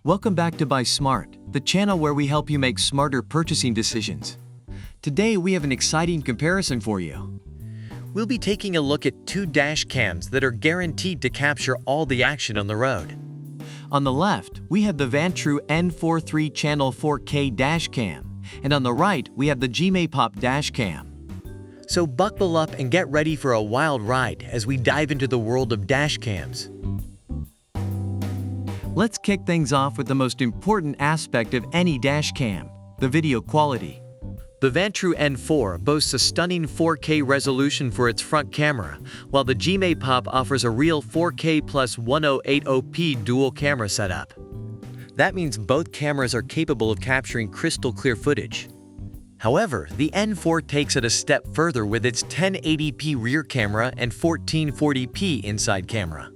Welcome back to Buy Smart, the channel where we help you make smarter purchasing decisions. Today we have an exciting comparison for you. We'll be taking a look at two dash cams that are guaranteed to capture all the action on the road. On the left, we have the Vantrue N4 3-channel 4K dash cam, and on the right, we have the G-Pop dash cam. So buckle up and get ready for a wild ride as we dive into the world of dash cams. Let's kick things off with the most important aspect of any dash cam, the video quality. The Vantrue N4 boasts a stunning 4K resolution for its front camera, while the G-Pop offers a real 4K plus 1080p dual camera setup. That means both cameras are capable of capturing crystal clear footage. However, the N4 takes it a step further with its 1080p rear camera and 1440p inside camera.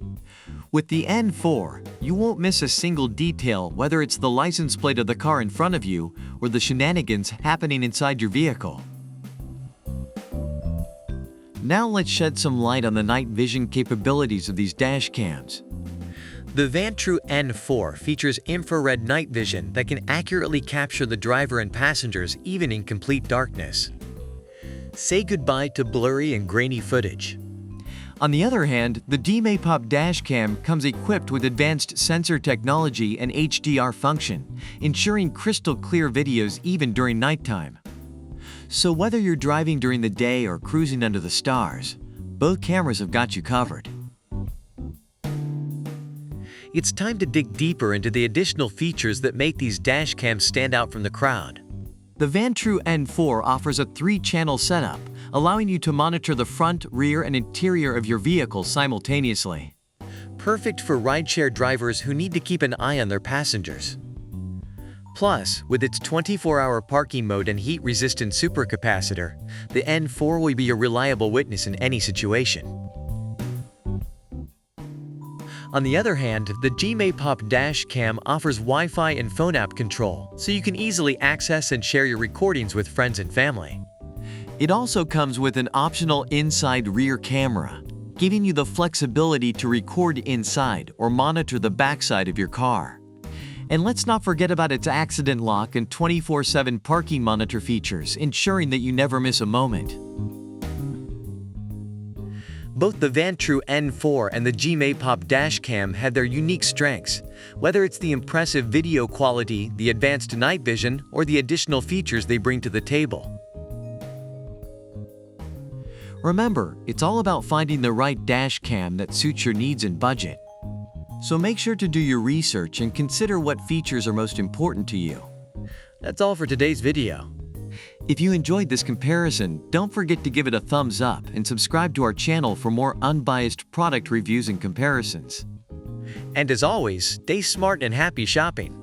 With the N4, you won't miss a single detail, whether it's the license plate of the car in front of you or the shenanigans happening inside your vehicle. Now let's shed some light on the night vision capabilities of these dash cams. The Vantrue N4 features infrared night vision that can accurately capture the driver and passengers even in complete darkness. Say goodbye to blurry and grainy footage. On the other hand, the G-Pop dash cam comes equipped with advanced sensor technology and HDR function, ensuring crystal clear videos even during nighttime. So whether you're driving during the day or cruising under the stars, both cameras have got you covered. It's time to dig deeper into the additional features that make these dash cams stand out from the crowd. The Vantrue N4 offers a 3-channel setup, allowing you to monitor the front, rear, and interior of your vehicle simultaneously. Perfect for rideshare drivers who need to keep an eye on their passengers. Plus, with its 24-hour parking mode and heat-resistant supercapacitor, the N4 will be a reliable witness in any situation. On the other hand, the G-Pop dash cam offers Wi-Fi and phone app control, so you can easily access and share your recordings with friends and family. It also comes with an optional inside rear camera, giving you the flexibility to record inside or monitor the backside of your car. And let's not forget about its accident lock and 24/7 parking monitor features, ensuring that you never miss a moment. Both the Vantrue N4 and the G-Pop dash cam have their unique strengths, whether it's the impressive video quality, the advanced night vision, or the additional features they bring to the table. Remember, it's all about finding the right dash cam that suits your needs and budget. So make sure to do your research and consider what features are most important to you. That's all for today's video. If you enjoyed this comparison, don't forget to give it a thumbs up and subscribe to our channel for more unbiased product reviews and comparisons. And as always, stay smart and happy shopping.